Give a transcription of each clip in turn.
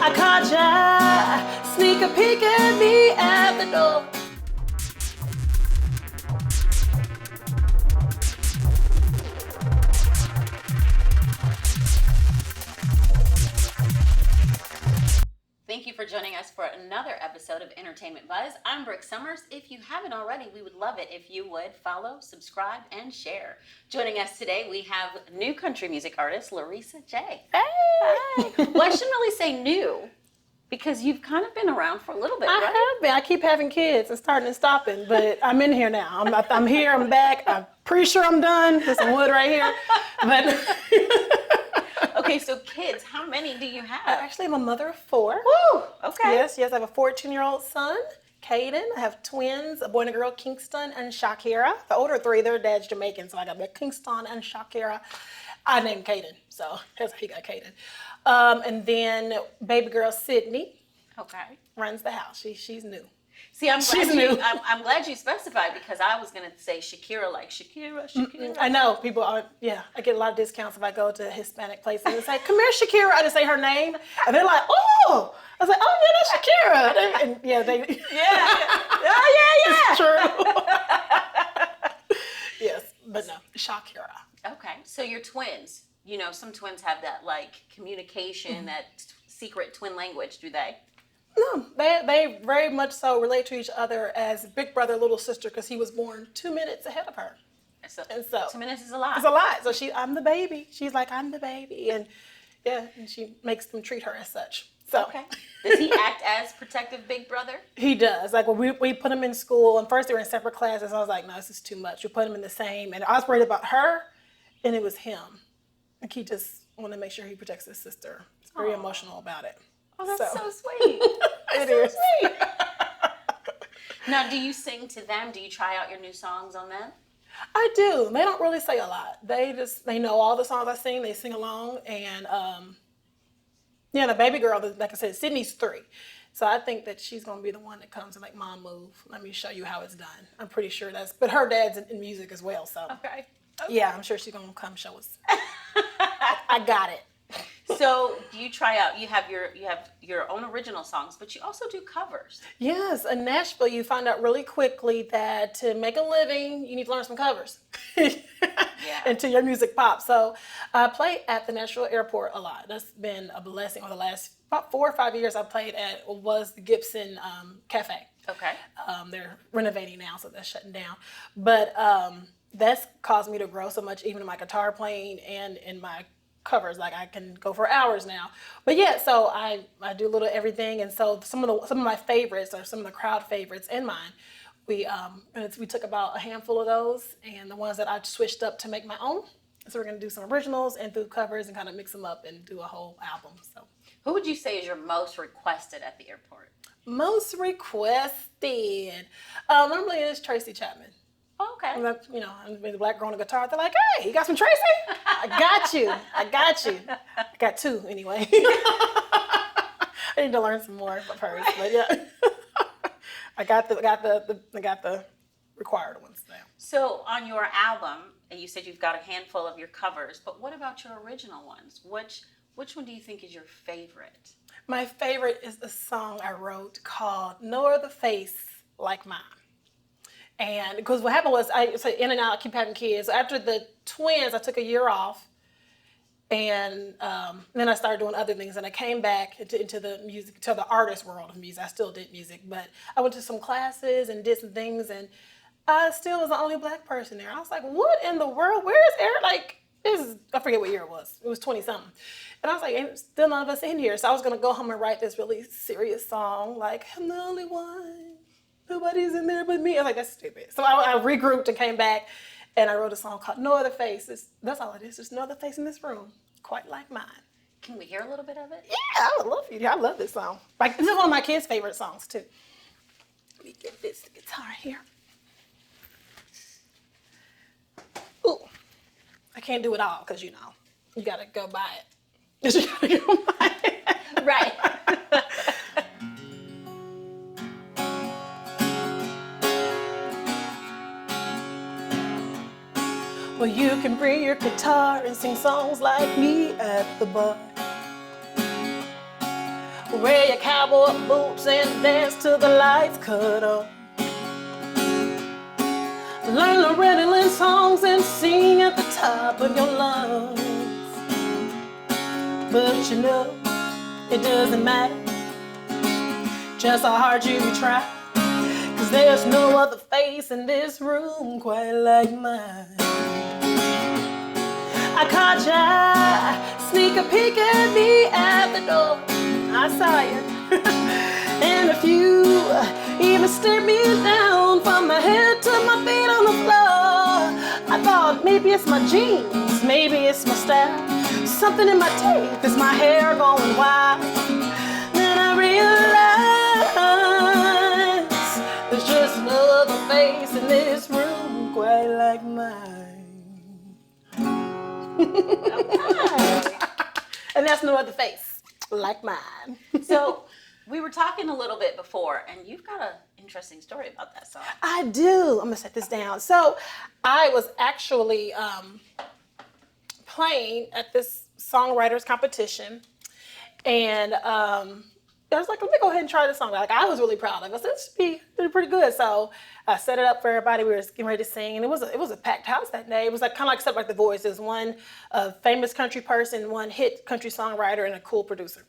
I caught ya, sneak a peek at me at the door. Thank you for joining us for another episode of Entertainment Buzz. I'm Brooke Summers. If you haven't already, we would love it if you would follow, subscribe, and share. Joining us today, we have new country music artist, Larysa Jaye. Hey! Hi. Well, I shouldn't really say new, because you've kind of been around for a little bit, right? I have been. I keep having kids and starting and stopping, but I'm in here now. I'm here, I'm back. I'm pretty sure I'm done. There's some wood right here. But Okay, so kids, how many do you have? actually, I'm a mother of 4. Woo! Okay. Yes, I have a 14-year-old son, Caden. I have twins, a boy and a girl, Kingston and Shakira. The older 3, their dad's Jamaican, so I got Kingston and Shakira. I named Caden, so that's how he got Caden. And then baby girl, Sydney, Okay. runs the house. She's new. See, I'm She's glad, new. I'm glad you specified, because I was going to say Shakira, like Shakira. I know people are, I get a lot of discounts if I go to Hispanic places and say, come here, Shakira. I just say her name. And they're like, oh, I was like, oh, yeah, that's Shakira. And yeah, they, Yeah. it's true. Yes, but no, Shakira. Okay, so you're twins. You know, some twins have that, like, communication, that secret twin language, do they? No, they very much so relate to each other as big brother, little sister, because he was born 2 minutes ahead of her. And so 2 minutes is a lot. It's a lot. So I'm the baby. She's like, I'm the baby. And and she makes them treat her as such. So Okay. Does he act as protective big brother? he does. Like when we put him in school, and first they were in separate classes, I was like, no, this is too much. We put him in the same. And I was worried about her, and it was him. Like he just wanted to make sure he protects his sister. He's very emotional about it. Oh, that's so sweet. It is. Sweet. Now, do you sing to them? Do you try out your new songs on them? I do. They don't really say a lot. They know all the songs I sing. They sing along, and the baby girl, like I said, Sydney's 3, so I think that she's gonna be the one that comes and like, Mom, move. Let me show you how it's done. I'm pretty sure but her dad's in music as well, so Okay. yeah, I'm sure she's gonna come show us. I got it. So, do you try out? You have your own original songs, but you also do covers. Yes, in Nashville, you find out really quickly that to make a living, you need to learn some covers until your music pops. So I play at the Nashville airport a lot. That's been a blessing. Over the last about 4 or 5 years, I played at what was the Gibson Cafe. Okay. They're renovating now, so that's shutting down. But that's caused me to grow so much, even in my guitar playing and in my covers. Like I can go for hours now. But yeah, so I do a little everything, and so some of my favorites, or some of the crowd favorites and mine, we took about a handful of those, and the ones that I switched up to make my own. So we're gonna do some originals and do covers and kind of mix them up and do a whole album. So Who would you say is your most requested at the airport? most requested, normally it's Tracy Chapman. Oh, okay. I'm the black girl on the guitar. They're like, hey, you got some Tracy? I got you. I got 2 anyway. I need to learn some more of hers, but yeah. I got the required ones now. So on your album, and you said you've got a handful of your covers, but what about your original ones? Which one do you think is your favorite? My favorite is a song I wrote called No Other Face Like Mine. And because what happened was, I in and out, I keep having kids. After the twins, I took a year off, and then I started doing other things. And I came back into the music, to the artist world of music. I still did music, but I went to some classes and did some things, and I still was the only black person there. I was like, what in the world? Where is Eric? Like, I forget what year it was. It was 20-something. And I was like, ain't still none of us in here. So I was going to go home and write this really serious song, like, I'm the only one. Nobody's in there but me. I was like, that's stupid. So I regrouped and came back, and I wrote a song called No Other Face. That's all it is. There's no other face in this room quite like mine. Can we hear a little bit of it? Yeah, I would love you. I love this song. Like, this is one of my kids' favorite songs too. Let me get this guitar here. Ooh, I can't do it all because you gotta go buy it. You gotta go buy it. Right. Well, you can bring your guitar and sing songs like me at the bar. Wear your cowboy boots and dance till the lights cut off. Learn the Redland songs and sing at the top of your lungs. But you know, it doesn't matter just how hard you try, 'cause there's no other face in this room quite like mine. I caught ya, sneak a peek at me at the door. I saw you. And if you even stare me down from my head to my feet on the floor, I thought maybe it's my jeans, maybe it's my style, something in my teeth, is my hair going wild. Then I realized there's just no other face in this room quite like mine. And that's no other face like mine. So we were talking a little bit before, and you've got an interesting story about that song. I do. I'm gonna set this down. So I was actually playing at this songwriters competition, and I was like, let me go ahead and try this song. Like, I was really proud of it. I said, this should be pretty good. So I set it up for everybody. We were getting ready to sing, and it was a packed house that day. It was like kind of like stuff like The Voice. There's one famous country person, one hit country songwriter, and a cool producer.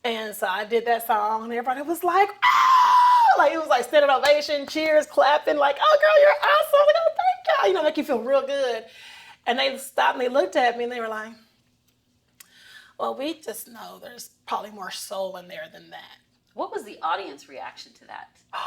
And so I did that song, and everybody was like, ah! Like, it was like standing ovation, cheers, clapping, like, oh, girl, you're awesome. Like, oh, thank you. You know, make you feel real good. And they stopped and they looked at me, and they were like, well, we just know there's probably more soul in there than that. What was the audience reaction to that? I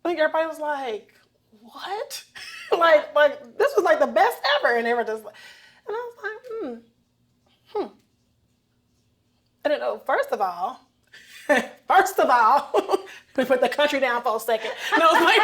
think everybody was like, what? like this was like the best ever. And they were just like, and I was like, I didn't know, first of all, we put the country down for a second. No, like,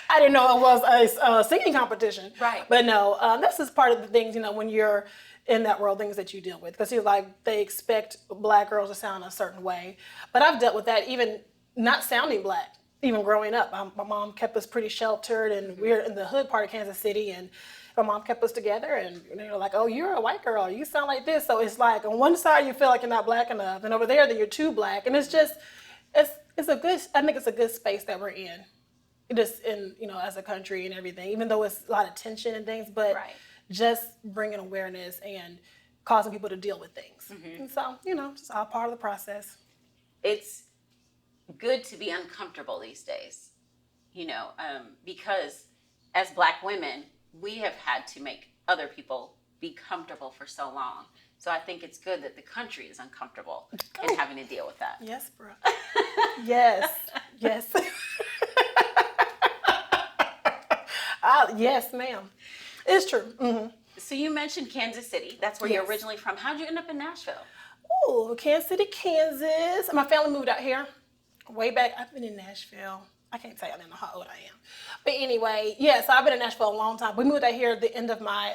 I didn't know it was a singing competition. Right. But no, this is part of the things, you know, when you're in that world, things that you deal with. Because like, they expect Black girls to sound a certain way. But I've dealt with that even not sounding Black, even growing up. My mom kept us pretty sheltered, and we're in the hood part of Kansas City, and my mom kept us together, and you know, like, oh, you're a white girl, you sound like this. So it's like, on one side you feel like you're not Black enough, and over there then you're too Black. And it's just, it's a good, I think it's a good space that we're in. Just in, you know, as a country and everything, even though it's a lot of tension and things, but right. Just bringing awareness and causing people to deal with things. And so, you know, just all part of the process. It's good to be uncomfortable these days, you know, because as Black women, we have had to make other people be comfortable for so long. So I think it's good that the country is uncomfortable in having to deal with that. Yes, bro. Yes. Yes, ma'am. It's true. Mm-hmm. So you mentioned Kansas City. That's where you're originally from. How'd you end up in Nashville? Oh, Kansas City, Kansas. My family moved out here way back. I've been in Nashville. I can't tell you, I don't know how old I am. But anyway, yes, I've been in Nashville a long time. We moved out here at the end of my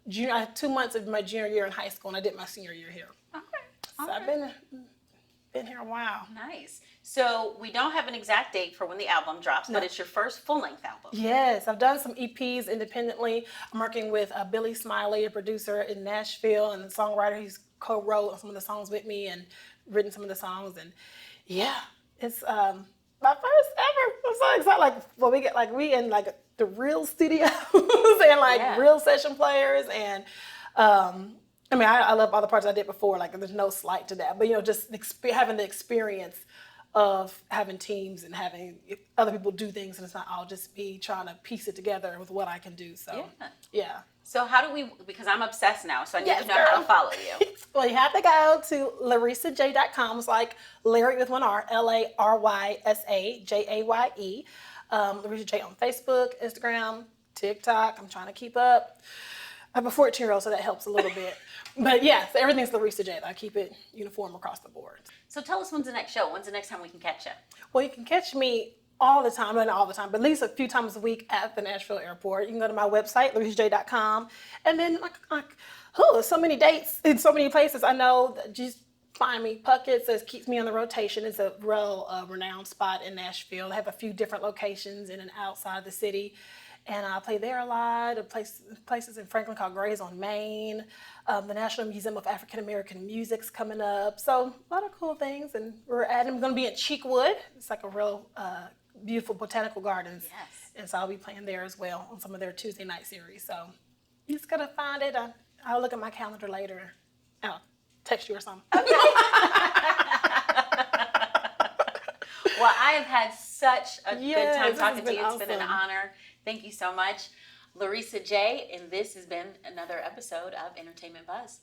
junior, I had 2 months of my junior year in high school, and I did my senior year here. Okay. So I've been here a while. Nice. So we don't have an exact date for when the album drops, but it's your first full-length album. Yes, I've done some EPs independently. I'm working with Billy Smiley, a producer in Nashville, and the songwriter. He's co-wrote some of the songs with me and written some of the songs. And yeah, it's my first ever. I'm so excited. Like, well, we in like the real studios and like real session players. And I mean, I love all the parts I did before. Like, there's no slight to that. But, you know, just having the experience of having teams and having other people do things, and it's not all just me trying to piece it together with what I can do. So, yeah. So how do we, because I'm obsessed now, so I need to know girl. how to follow you. Well, you have to go to LarysaJaye.com. It's like Larry with one R, LarysaJaye. Larysa Jaye on Facebook, Instagram, TikTok. I'm trying to keep up. I have a 14-year-old, so that helps a little bit. But yeah, so everything's Larysa Jaye. I keep it uniform across the board. So tell us, when's the next show? When's the next time we can catch you? Well, you can catch me all the time, not all the time, but at least a few times a week at the Nashville airport. You can go to my website, LarysaJaye.com. And then, there's so many dates in so many places. I know, just find me. Puckett's, it keeps me on the rotation. It's a real renowned spot in Nashville. They have a few different locations in and outside the city. and I play there a lot. Places in Franklin called Grays on Main. The National Museum of African American Music's coming up. So a lot of cool things, and we're going to be in Cheekwood. It's like a real beautiful botanical gardens. Yes. And so I'll be playing there as well on some of their Tuesday night series. So you're just gonna find it. I'll look at my calendar later. I'll text you or something. Okay. Well, I have had such a good time talking to you. It's been an honor. Thank you so much. Larysa Jaye, and this has been another episode of Entertainment Buzz.